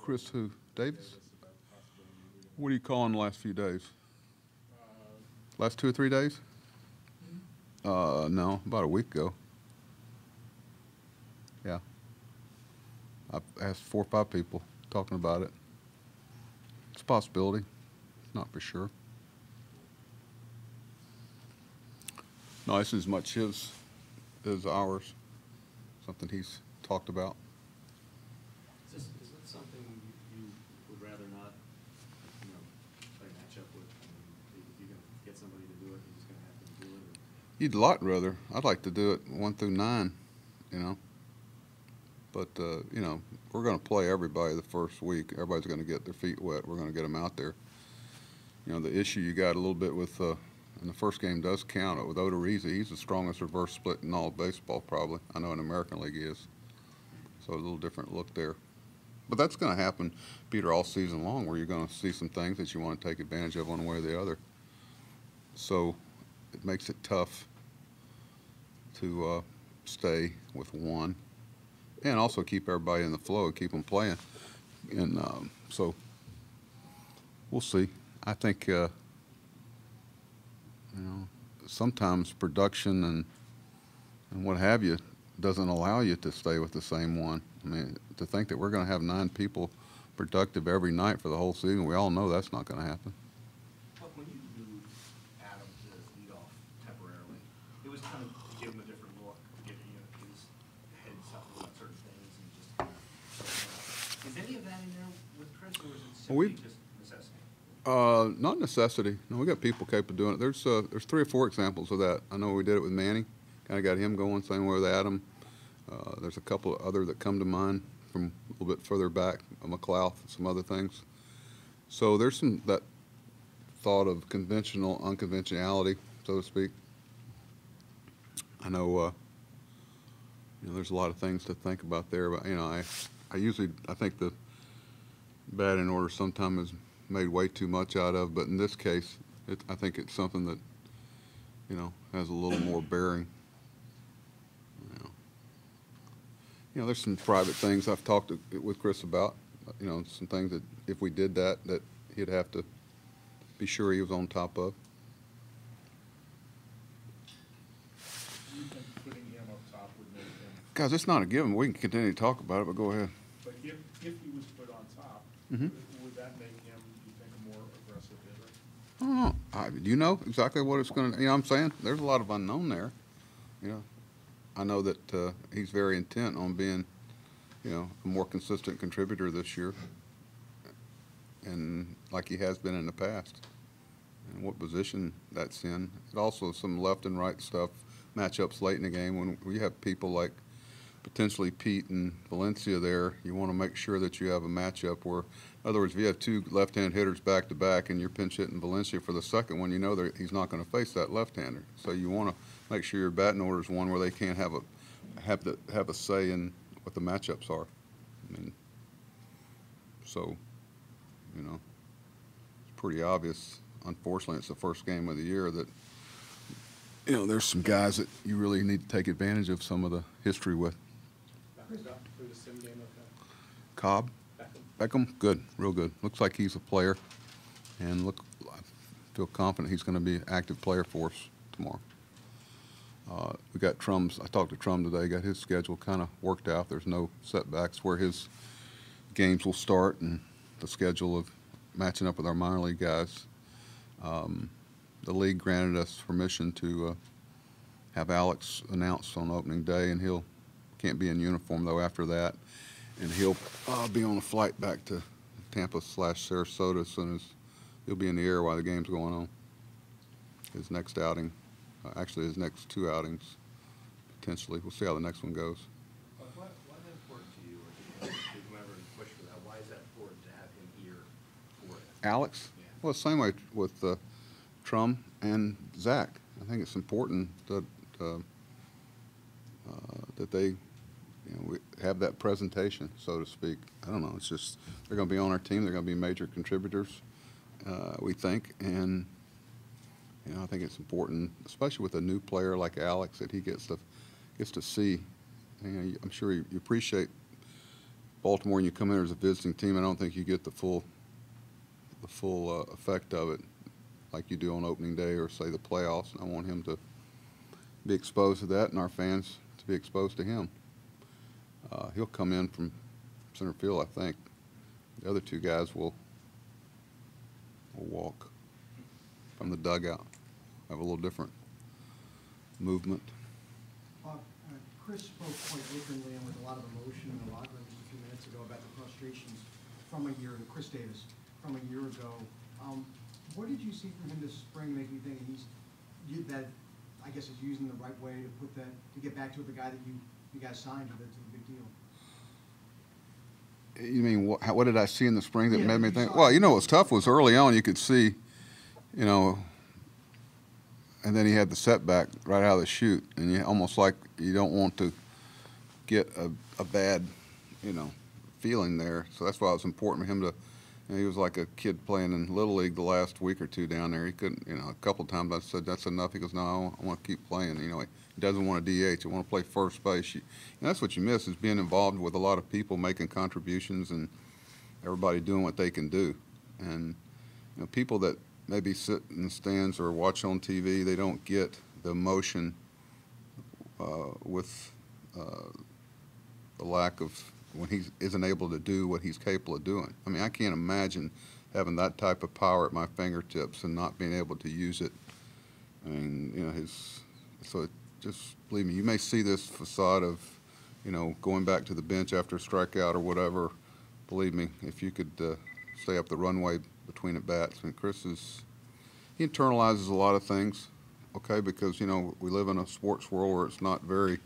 Chris who? Davis? What are you calling the last few days? Last 2 or 3 days? No, about a week ago. Yeah. I've asked 4 or 5 people talking about it. It's a possibility. Not for sure. No, this is much his as ours. Something he's talked about. Is that something you would rather not, play match up with? I mean, if you're going to get somebody to do it, you're just going to have to do it? Or? You'd a lot rather. I'd like to do it 1 through 9, But, we're going to play everybody the first week. Everybody's going to get their feet wet. We're going to get them out there. The issue you got a little bit with, and the first game does count, with Odorizzi, he's the strongest reverse split in all of baseball probably. I know in the American League he is. So a little different look there. But that's going to happen, Peter, all season long, where you're going to see some things that you want to take advantage of one way or the other. So it makes it tough to stay with one and also keep everybody in the flow, keep them playing. And so we'll see. I think, sometimes production and what have you doesn't allow you to stay with the same one. I mean, to think that we're going to have 9 people productive every night for the whole season, we all know that's not going to happen. But when you moved Adam to lead off temporarily, it was kind of to give him a different look, to give his head something about certain things, and just is any of that in there with Chris, or is it simply just necessity? Not necessity. No, we got people capable of doing it. There's 3 or 4 examples of that. I know we did it with Manny. Kind of got him going. Same way with Adam. There's a couple of other that come to mind from a little bit further back, McLeod, some other things. So there's that thought of conventional unconventionality, so to speak. I know, there's a lot of things to think about there, but I think the batting order sometimes is made way too much out of, but in this case, I think it's something that, has a little more bearing. There's some private things I've talked with Chris about, some things that if we did that he'd have to be sure he was on top of. Do you think putting him up top would make him? Guys, it's not a given. We can continue to talk about it, but go ahead. But if he was put on top, Mm-hmm. would that make him, do you think, a more aggressive hitter? I don't know. Do you know exactly what it's going to, I'm saying? There's a lot of unknown there. I know that he's very intent on being, a more consistent contributor this year, and like he has been in the past. And what position that's in. It also some left and right stuff, matchups late in the game when we have people like potentially Pete and Valencia there. You want to make sure that you have a matchup where, in other words, if you have 2 left-hand hitters back-to-back and you're pinch hitting Valencia for the second one, that he's not going to face that left-hander. So you want to make sure your batting order is one where they can't have a say in what the matchups are. So, it's pretty obvious. Unfortunately, it's the first game of the year that, there's some guys that you really need to take advantage of some of the history with. Cobb? Beckham? Good, real good. Looks like he's a player, and I feel confident he's going to be an active player for us tomorrow. We got Trum's. I talked to Trum today. Got his schedule kind of worked out. There's no setbacks where his games will start and the schedule of matching up with our minor league guys. The league granted us permission to have Alex announced on opening day, and he'll can't be in uniform though after that, and he'll be on a flight back to Tampa/Sarasota as soon as he'll be in the air while the game's going on. His next outing. Actually, his next 2 outings, potentially. We'll see how the next one goes. Why is that important to you, or did you ever push for that? Why is that important to have him here for it? Alex? Yeah. Well, same way with Trum and Zach. I think it's important that that they we have that presentation, so to speak. I don't know. It's just they're going to be on our team. They're going to be major contributors, we think, and I think it's important, especially with a new player like Alex, that he gets to see. I'm sure you appreciate Baltimore and you come in as a visiting team, I don't think you get the full effect of it like you do on opening day or say the playoffs. And I want him to be exposed to that and our fans to be exposed to him. He'll come in from center field, I think. The other two guys will walk from the dugout, have a little different movement. Bob, Chris spoke quite openly and with a lot of emotion in the locker room just a few minutes ago about the frustrations from a year ago, Chris Davis, from a year ago. What did you see from him this spring to make you think that I guess is using the right way to put that, to get back to the guy that you guys signed to the big deal? You mean, what did I see in the spring that Yeah, made me you think? saw Well, it. you know what's tough was early on you could see, you know, and then he had the setback right out of the chute, and you almost like you don't want to get a bad, you know, feeling there. So that's why it was important for him to, you know, he was like a kid playing in Little League the last week or two down there. He couldn't, you know, a couple of times I said, that's enough. He goes, no, I want to keep playing. You know, he doesn't want to DH. He want to play first base. And that's what you miss, is being involved with a lot of people making contributions and everybody doing what they can do. And, you know, people that maybe sit in the stands or watch on TV, they don't get the emotion with the lack of when he isn't able to do what he's capable of doing. I mean, I can't imagine having that type of power at my fingertips and not being able to use it. I mean, you know, so just believe me, you may see this facade of, you know, going back to the bench after a strikeout or whatever. Believe me, if you could stay up the runway between at bats. I mean, he internalizes a lot of things, okay, because, you know, we live in a sports world where it's not very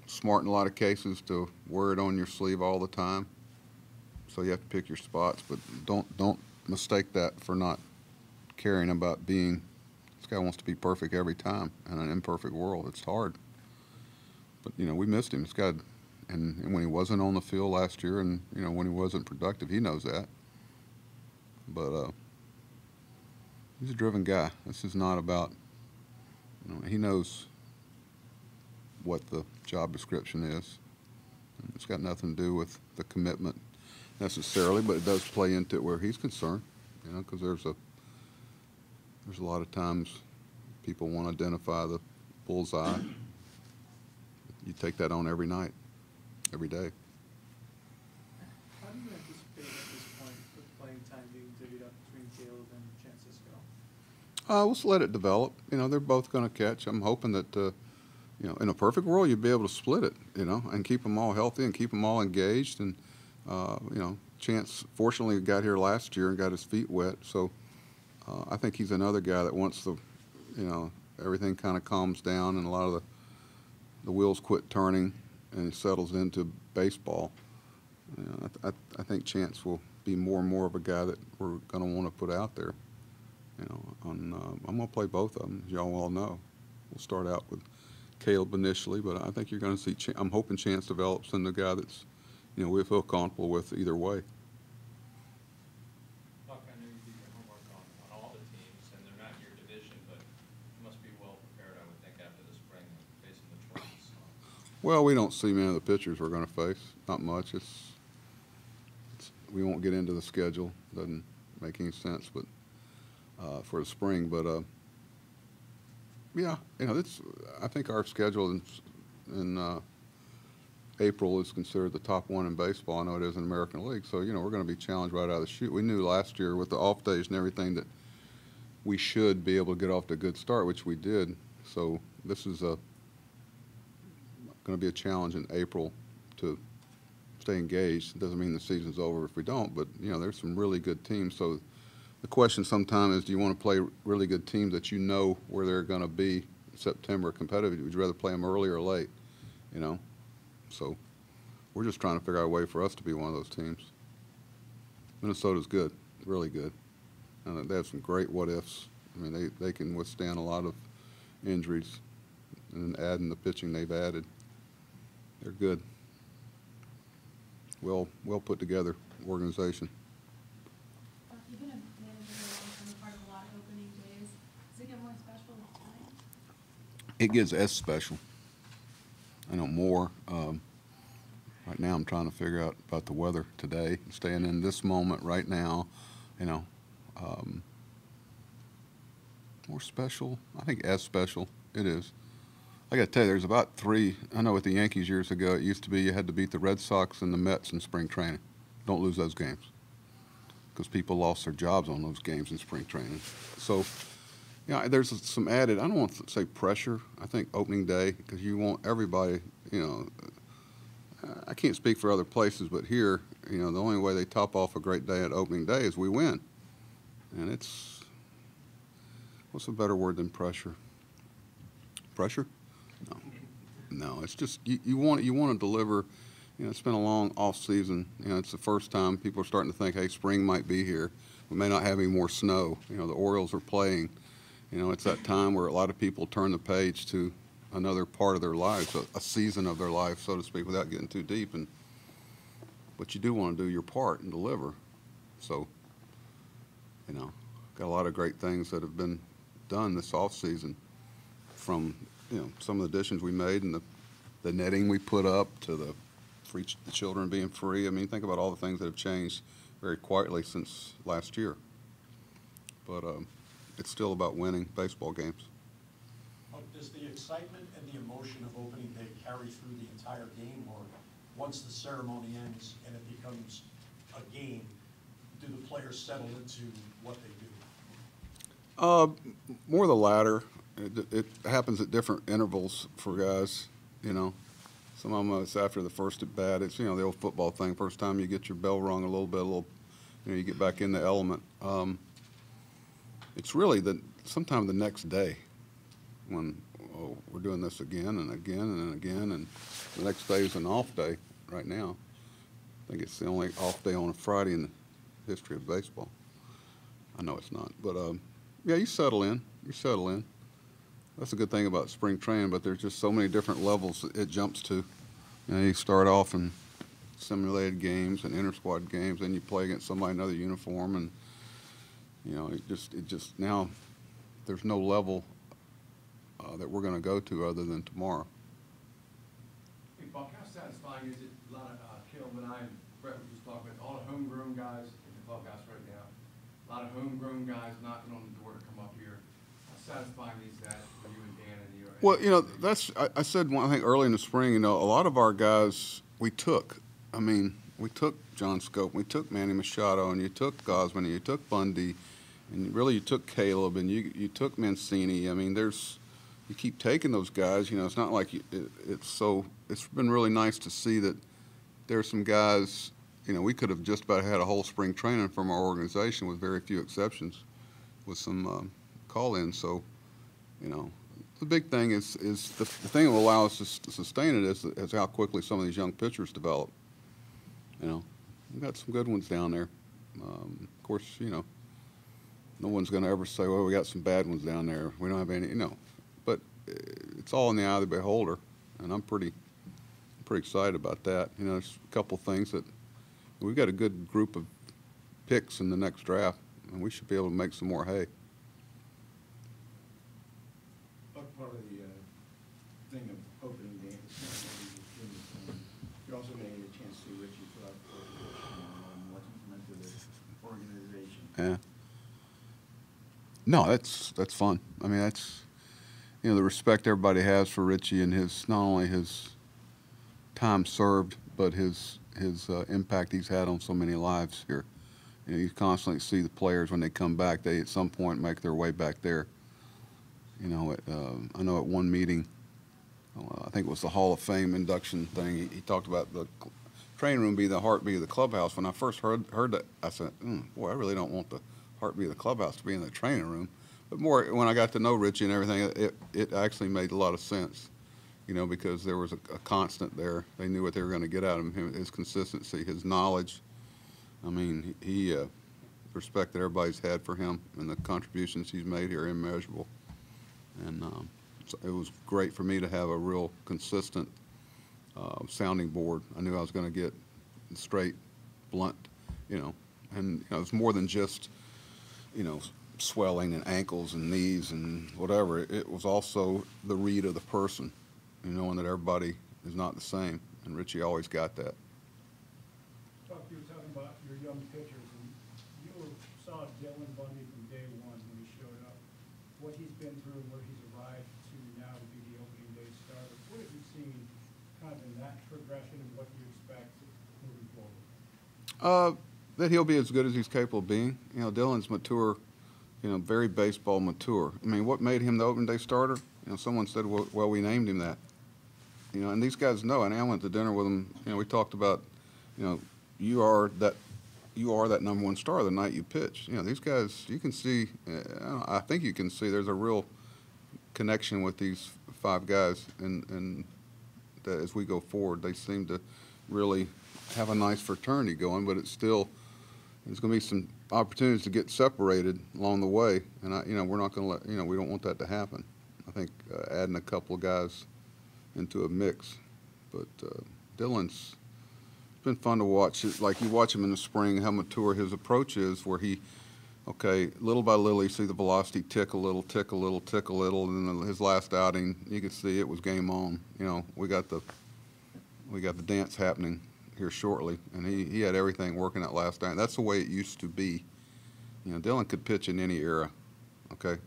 smart in a lot of cases to wear it on your sleeve all the time. So you have to pick your spots, but don't mistake that for not caring about being, this guy wants to be perfect every time in an imperfect world. It's hard. But, you know, we missed him. This guy, and when he wasn't on the field last year and, you know, when he wasn't productive, he knows that. But he's a driven guy. This is not about, you know, he knows what the job description is. It's got nothing to do with the commitment necessarily, but it does play into it where he's concerned, you know, because there's a lot of times people want to identify the bullseye. You take that on every night, every day. How do you anticipate at this point with playing time being divvied up between Caleb and Francisco? We'll just let it develop. You know, they're both going to catch. I'm hoping that, you know, in a perfect world, you'd be able to split it, you know, and keep them all healthy and keep them all engaged. And, you know, Chance fortunately got here last year and got his feet wet. So I think he's another guy that once the, you know, everything kind of calms down and a lot of the wheels quit turning and he settles into baseball, you know, I think Chance will be more and more of a guy that we're going to want to put out there. You know, I'm going to play both of them, as y'all all know. We'll start out with Caleb initially, but I think you're going to see, I'm hoping Chance develops into a guy that's, you know, we feel comfortable with either way. Buck, I know you do your homework on all the teams, and they're not in your division, but you must be well prepared, I would think, after the spring facing the Twins. Well, we don't see many of the pitchers we're going to face. Not much. We won't get into the schedule. Doesn't make any sense, but for the spring. But yeah, you know, I think our schedule in April is considered the top one in baseball. I know it is in the American League. So, you know, we're going to be challenged right out of the chute. We knew last year with the off days and everything that we should be able to get off to a good start, which we did. So this is going to be a challenge in April to stay engaged. It doesn't mean the season's over if we don't, but, you know, there's some really good teams. So the question sometimes is, do you want to play really good teams that you know where they're going to be in September competitive? Would you rather play them early or late, you know? So we're just trying to figure out a way for us to be one of those teams. Minnesota's good, really good. And they have some great what-ifs. I mean, they can withstand a lot of injuries. And adding the pitching they've added, they're good. Well put together organization. You've been a manager for a long time, a part of a lot of opening days. Does it get more special with time? It gets as special. I know more. Right now, I'm trying to figure out about the weather today, staying in this moment right now, you know. More special, I think as special, it is. I got to tell you, there's about three. I know with the Yankees years ago, it used to be you had to beat the Red Sox and the Mets in spring training. Don't lose those games because people lost their jobs on those games in spring training. So, yeah, there's some added, I don't want to say pressure, I think opening day, because you want everybody, you know, I can't speak for other places, but here, you know, the only way they top off a great day at opening day is we win. And it's, what's a better word than pressure? Pressure? No. No, it's just, you want to deliver. You know, it's been a long off season. You know, it's the first time people are starting to think, hey, spring might be here. We may not have any more snow. You know, the Orioles are playing. You know, it's that time where a lot of people turn the page to another part of their lives, a season of their life, so to speak, without getting too deep. But you do want to do your part and deliver. So, you know, got a lot of great things that have been done this off season, from, you know, some of the additions we made and the netting we put up to the children being free. I mean, think about all the things that have changed very quietly since last year. But it's still about winning baseball games. Does the excitement and the emotion of opening day carry through the entire game, or once the ceremony ends and it becomes a game, do the players settle into what they do? More the latter. It happens at different intervals for guys, you know. Some of them, it's after the first at bat. It's, you know, the old football thing. First time you get your bell rung a little bit, you know, you get back in the element. It's really sometime the next day when, oh, we're doing this again and again and again, and the next day is an off day right now. I think it's the only off day on a Friday in the history of baseball. I know it's not, but yeah, you settle in. You settle in. That's a good thing about spring training, but there's just so many different levels it jumps to. You know, you start off in simulated games and inter-squad games, then you play against somebody in another uniform, and, you know, it just now there's no level that we're going to go to other than tomorrow. Hey, Buck, how satisfying is it? A lot of Caleb and I and Brett were just talking about all the homegrown guys in the clubhouse right now. A lot of homegrown guys knocking on the door to come up here. Satisfying is that for you and Dan and you? Well, you know, I said one thing early in the spring, you know, a lot of our guys we took. I mean, we took John Scope, we took Manny Machado, and you took Gosman, and you took Bundy, and really you took Caleb, and you took Mancini. I mean, you keep taking those guys. You know, it's not like it's been really nice to see that there's some guys, you know, we could have just about had a whole spring training from our organization with very few exceptions, with some call-in. So, you know, the big thing is the thing that will allow us to sustain it is how quickly some of these young pitchers develop. You know, we've got some good ones down there. Of course, you know, no one's going to ever say, well, we got some bad ones down there. We don't have any, you know. But it's all in the eye of the beholder, and I'm pretty excited about that. You know, there's a couple things that we've got a good group of picks in the next draft, and we should be able to make some more hay. Part of the thing of opening day, you also may get a chance to see Richie throughout the what's implemented the organization. Yeah. No, that's fun. I mean, that's, you know, the respect everybody has for Richie and his, not only his time served, but his impact he's had on so many lives here. You know, you constantly see the players when they come back, they at some point make their way back there. You know, I know at one meeting, I think it was the Hall of Fame induction thing, he talked about the training room being the heartbeat of the clubhouse. When I first heard that, I said, boy, I really don't want the heartbeat of the clubhouse to be in the training room. But more, when I got to know Richie and everything, it actually made a lot of sense, you know, because there was a constant there. They knew what they were going to get out of him, his consistency, his knowledge. I mean, he respect that everybody's had for him and the contributions he's made here are immeasurable. And so it was great for me to have a real consistent sounding board. I knew I was going to get straight, blunt, you know, and, you know, it's more than just, you know, swelling and ankles and knees and whatever. It was also the read of the person, you know, knowing that everybody is not the same. And Richie always got that. about your young pitchers, and you saw Dylan Bundy from day one when he showed up, what he's been through, where he's arrived to now to be the opening day starter. What have you seen kind of in that progression, and what do you expect moving forward? That he'll be as good as he's capable of being. You know, Dylan's mature, you know, very baseball mature. I mean, what made him the opening day starter? You know, someone said, well, we named him that. You know, and these guys know. And I went to dinner with them. You know, we talked about, you know, you are that number one star the night you pitch. You know, these guys, you can see. I think you can see there's a real connection with these 5 guys, and that as we go forward, they seem to really have a nice fraternity going. But it's still, there's going to be some opportunities to get separated along the way, and we're not going to let, we don't want that to happen. I think adding a couple of guys into a mix, but Dylan's been fun to watch. Like you watch him in the spring, how mature his approach is, where he, okay, little by little, you see the velocity tick a little, tick a little, tick a little, and then his last outing, you could see it was game on. You know, we got the dance happening here shortly, and he had everything working that last outing. That's the way it used to be. You know, Dylan could pitch in any era. Okay,